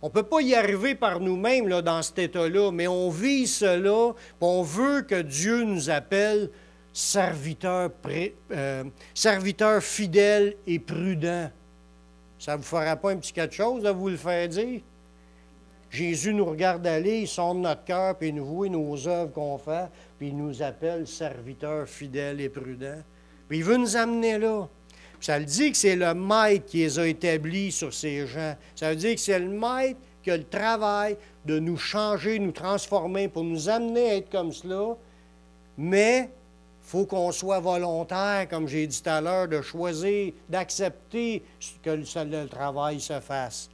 On ne peut pas y arriver par nous-mêmes là, dans cet état-là, mais on vit cela, puis on veut que Dieu nous appelle serviteurs fidèles et prudents. Ça ne vous fera pas un petit quelque chose de vous le faire dire? Jésus nous regarde aller, il sonde notre cœur, puis il nous voit nos œuvres qu'on fait, puis il nous appelle serviteurs fidèles et prudents. Puis il veut nous amener là. Puis ça le dit que c'est le maître qui les a établis sur ces gens. Ça veut dire que c'est le maître qui a le travail de nous changer, nous transformer, pour nous amener à être comme cela. Mais il faut qu'on soit volontaire, comme j'ai dit tout à l'heure, de choisir, d'accepter que le travail se fasse.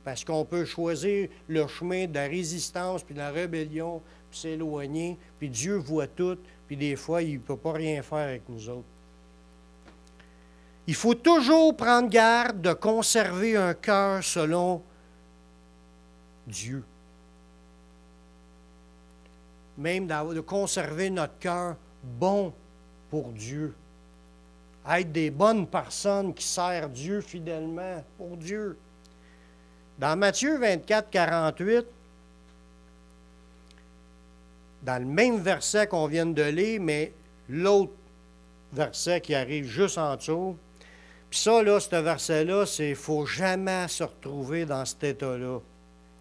Parce qu'on peut choisir le chemin de la résistance puis de la rébellion, puis s'éloigner, puis Dieu voit tout, puis des fois, il ne peut pas rien faire avec nous autres. Il faut toujours prendre garde de conserver un cœur selon Dieu. Même de conserver notre cœur bon pour Dieu. Être des bonnes personnes qui servent Dieu fidèlement pour Dieu. Dans Matthieu 24, 48, dans le même verset qu'on vient de lire, mais l'autre verset qui arrive juste en dessous, puis ça, là, ce verset-là, c'est qu'il ne faut jamais se retrouver dans cet état-là.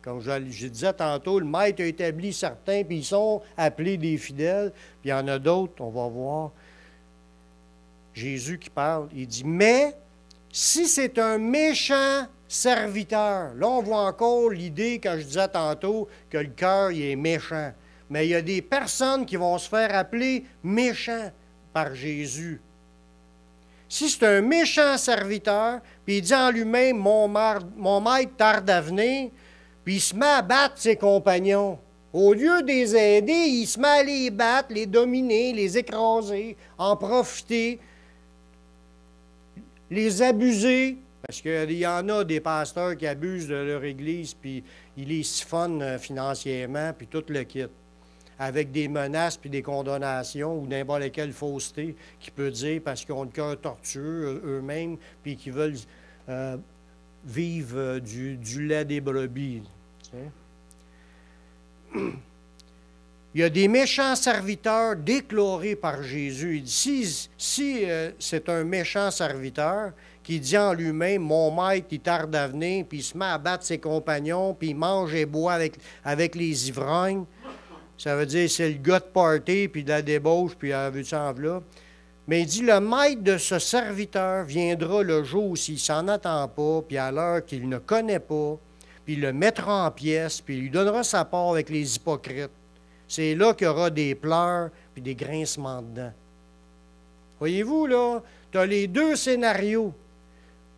Comme je disais tantôt, le maître a établi certains, puis ils sont appelés des fidèles, puis il y en a d'autres, on va voir. Jésus qui parle, il dit, « Mais si c'est un méchant serviteur, là, on voit encore l'idée, quand je disais tantôt, que le cœur, il est méchant. Mais il y a des personnes qui vont se faire appeler méchants par Jésus. Si c'est un méchant serviteur, puis il dit en lui-même, mon maître tarde à venir, puis il se met à battre ses compagnons. Au lieu de les aider, il se met à les battre, les dominer, les écraser, en profiter, les abuser. Parce qu'il y en a des pasteurs qui abusent de leur église, puis ils les siphonnent financièrement, puis tout le kit. Avec des menaces puis des condamnations ou n'importe quelle fausseté qui peut dire parce qu'ils ont le cœur tortueux eux-mêmes puis qu'ils veulent vivre du lait des brebis. Tu sais. Il y a des méchants serviteurs déclarés par Jésus. Il dit, si c'est un méchant serviteur qui dit en lui-même, mon maître, il tarde à venir, puis il se met à battre ses compagnons, puis il mange et boit avec les ivrognes, ça veut dire c'est le gars de party, puis de la débauche, puis veux-tu en v'là. Mais il dit, le maître de ce serviteur viendra le jour où s'il s'en attend pas, puis à l'heure qu'il ne connaît pas, puis il le mettra en pièces, puis il lui donnera sa part avec les hypocrites. C'est là qu'il y aura des pleurs, puis des grincements dedans. Voyez-vous, là, tu as les deux scénarios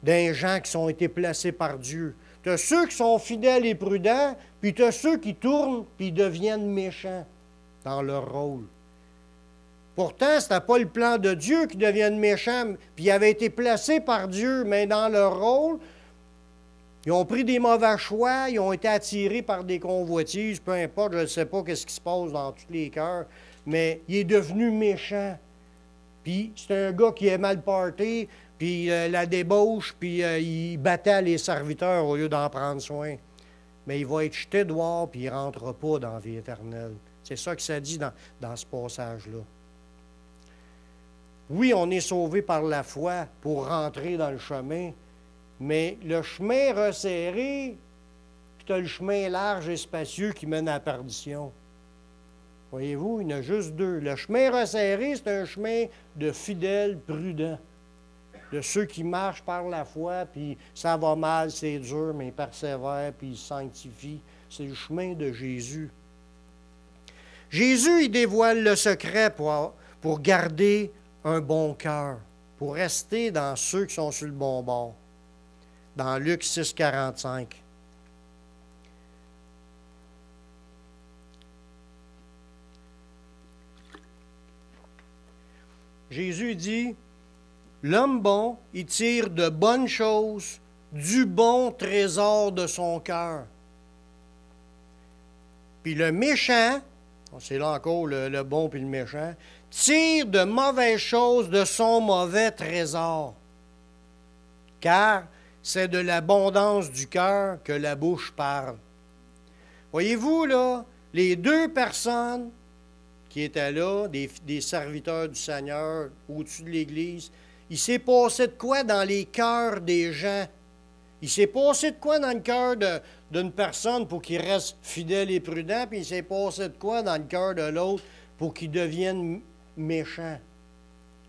d'un gens qui ont été placés par Dieu. Tu as ceux qui sont fidèles et prudents, puis tu as ceux qui tournent puis deviennent méchants dans leur rôle. Pourtant, ce n'était pas le plan de Dieu qu'ils deviennent méchants, puis ils avaient été placés par Dieu, mais dans leur rôle, ils ont pris des mauvais choix, ils ont été attirés par des convoitises, peu importe, je ne sais pas ce qui se passe dans tous les cœurs, mais il est devenu méchant. Puis c'est un gars qui aimait le party, puis la débauche, puis il battait les serviteurs au lieu d'en prendre soin. Mais il va être jeté dehors, puis il ne rentrera pas dans la vie éternelle. C'est ça que ça dit dans ce passage-là. Oui, on est sauvé par la foi pour rentrer dans le chemin, mais le chemin resserré, puis tu as le chemin large et spacieux qui mène à la perdition. Voyez-vous, il y en a juste deux. Le chemin resserré, c'est un chemin de fidèles prudents, de ceux qui marchent par la foi, puis ça va mal, c'est dur, mais ils persévèrent, puis ils se sanctifient. C'est le chemin de Jésus. Jésus, il dévoile le secret pour garder un bon cœur, pour rester dans ceux qui sont sur le bon bord. Dans Luc 6, 45. Jésus dit, l'homme bon, il tire de bonnes choses du bon trésor de son cœur. Puis le méchant, C'est là encore le bon puis le méchant. Tire de mauvaises choses de son mauvais trésor. Car c'est de l'abondance du cœur que la bouche parle. Voyez-vous, là, les deux personnes qui étaient là, des serviteurs du Seigneur au-dessus de l'Église, il s'est passé de quoi dans les cœurs des gens? Il s'est passé de quoi dans le cœur d'une personne pour qu'il reste fidèle et prudent, puis il s'est passé de quoi dans le cœur de l'autre pour qu'il devienne méchant?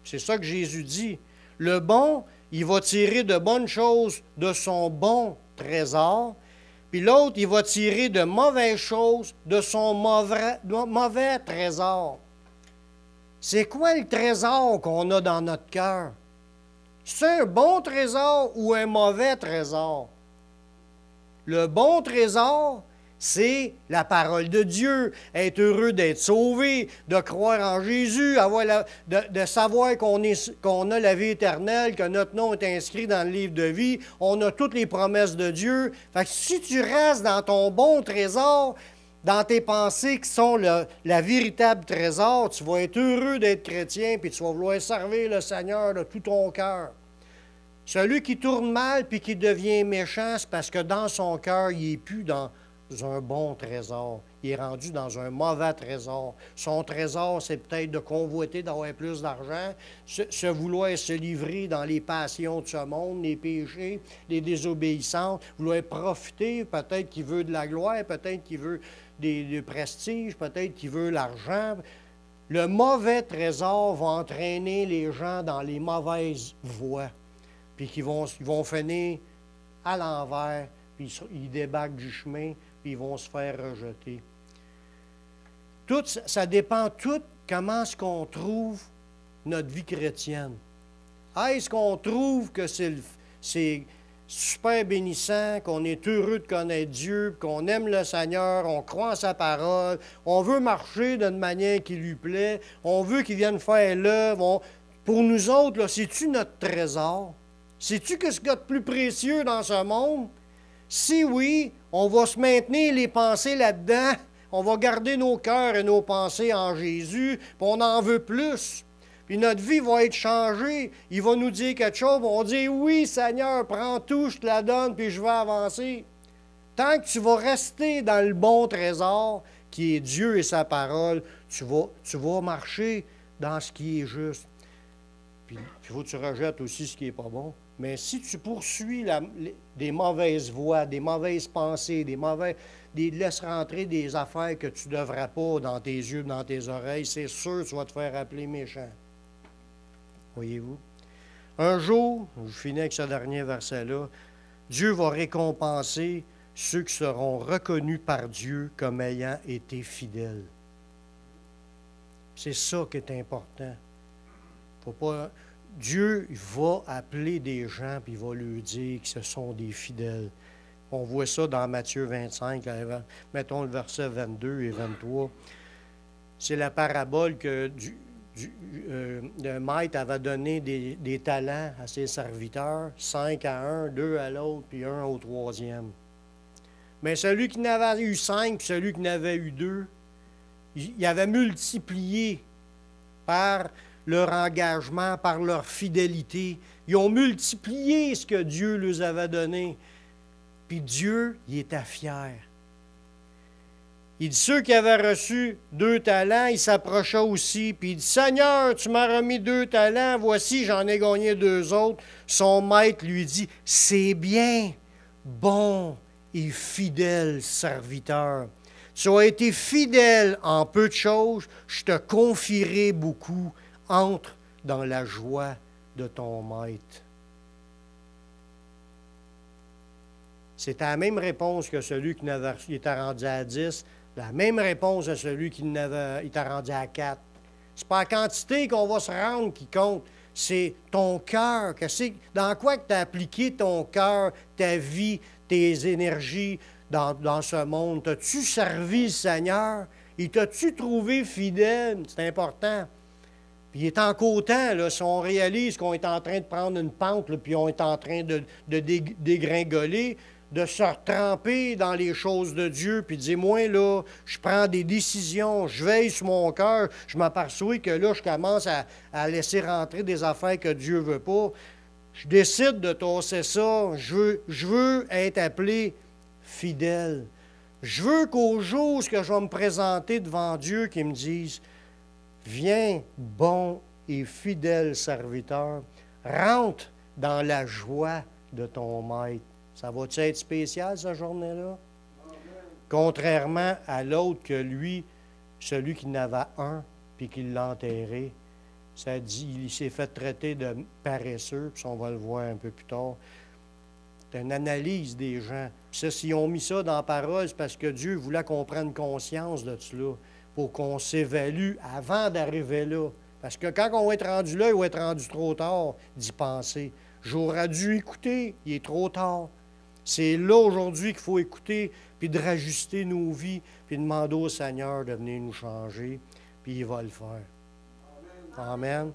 C'est ça que Jésus dit. Le bon, il va tirer de bonnes choses de son bon trésor, puis l'autre, il va tirer de mauvaises choses de son mauvais trésor. C'est quoi le trésor qu'on a dans notre cœur? C'est un bon trésor ou un mauvais trésor? Le bon trésor, c'est la parole de Dieu, être heureux d'être sauvé, de croire en Jésus, de savoir qu'on a la vie éternelle, que notre nom est inscrit dans le livre de vie, on a toutes les promesses de Dieu. Fait que si tu restes dans ton bon trésor, dans tes pensées qui sont la véritable trésor, tu vas être heureux d'être chrétien, puis tu vas vouloir servir le Seigneur de tout ton cœur. Celui qui tourne mal puis qui devient méchant, c'est parce que dans son cœur, il n'est plus dans un bon trésor. Il est rendu dans un mauvais trésor. Son trésor, c'est peut-être de convoiter, d'avoir plus d'argent, se vouloir se livrer dans les passions de ce monde, les péchés, les désobéissances, vouloir profiter, peut-être qu'il veut de la gloire, peut-être qu'il veut du prestige, peut-être qu'il veut l'argent. Le mauvais trésor va entraîner les gens dans les mauvaises voies, puis qu'ils vont finir à l'envers, puis ils débarquent du chemin, puis ils vont se faire rejeter. Tout, ça dépend tout comment est-ce qu'on trouve notre vie chrétienne. Est-ce qu'on trouve que c'est super bénissant, qu'on est heureux de connaître Dieu, qu'on aime le Seigneur, on croit en sa parole, on veut marcher d'une manière qui lui plaît, on veut qu'il vienne faire l'œuvre. Pour nous autres, là, c'est-tu notre trésor? Sais-tu ce qu'il y a de plus précieux dans ce monde? Si oui, on va se maintenir les pensées là-dedans, on va garder nos cœurs et nos pensées en Jésus, puis on en veut plus. Puis notre vie va être changée. Il va nous dire quelque chose, on va dire « Oui, Seigneur, prends tout, je te la donne, puis je vais avancer. » Tant que tu vas rester dans le bon trésor, qui est Dieu et sa parole, tu vas marcher dans ce qui est juste. Puis il faut que tu rejettes aussi ce qui n'est pas bon. Mais si tu poursuis des mauvaises voies, des mauvaises pensées, laisses rentrer des affaires que tu ne devrais pas dans tes yeux, dans tes oreilles, c'est sûr que tu vas te faire appeler méchant. Voyez-vous? Un jour, je finis avec ce dernier verset-là, Dieu va récompenser ceux qui seront reconnus par Dieu comme ayant été fidèles. C'est ça qui est important. Faut pas... Dieu va appeler des gens puis il va leur dire que ce sont des fidèles. On voit ça dans Matthieu 25, mettons le verset 22 et 23. C'est la parabole que le maître avait donné des talents à ses serviteurs, 5 à un, 2 à l'autre, puis 1 au troisième. Mais celui qui n'avait eu 5, puis celui qui n'avait eu 2, il avait multiplié par leur engagement, par leur fidélité. Ils ont multiplié ce que Dieu leur avait donné. Puis Dieu, il était fier. Il dit, ceux qui avaient reçu 2 talents, il s'approcha aussi, puis il dit, Seigneur, tu m'as remis 2 talents, voici, j'en ai gagné 2 autres. Son maître lui dit, c'est bien, bon et fidèle serviteur. Tu as été fidèle en peu de choses, je te confierai beaucoup. Entre dans la joie de ton maître. C'était la même réponse que celui qui était rendu à 10, la même réponse à celui qui était rendu à 4. Ce n'est pas la quantité qu'on va se rendre qui compte, c'est ton cœur. Dans quoi tu as appliqué ton cœur, ta vie, tes énergies dans ce monde? T'as-tu servi le Seigneur? Et t'as-tu trouvé fidèle? C'est important. Puis il est encore temps, là, si on réalise qu'on est en train de prendre une pente, là, puis on est en train de dégringoler, de se retremper dans les choses de Dieu, puis de dire, moi, là, je prends des décisions, je veille sur mon cœur, je m'aperçois que là, je commence à laisser rentrer des affaires que Dieu ne veut pas. Je décide de tasser ça. Je veux être appelé fidèle. Je veux qu'au jour où je vais me présenter devant Dieu, qu'il me dise, viens, bon et fidèle serviteur, rentre dans la joie de ton maître. Ça va-tu être spécial, cette journée-là? Contrairement à l'autre que lui, celui qui n'avait un, puis qui l'a enterré, ça dit, il s'est fait traiter de paresseux, puis on va le voir un peu plus tard. C'est une analyse des gens. Puis ça, s'ils ont mis ça dans la parole, c'est parce que Dieu voulait qu'on prenne conscience de cela, pour qu'on s'évalue avant d'arriver là. Parce que quand on va être rendu là, il va être rendu trop tard d'y penser. J'aurais dû écouter, il est trop tard. C'est là aujourd'hui qu'il faut écouter, puis de rajuster nos vies, puis demander au Seigneur de venir nous changer, puis il va le faire. Amen.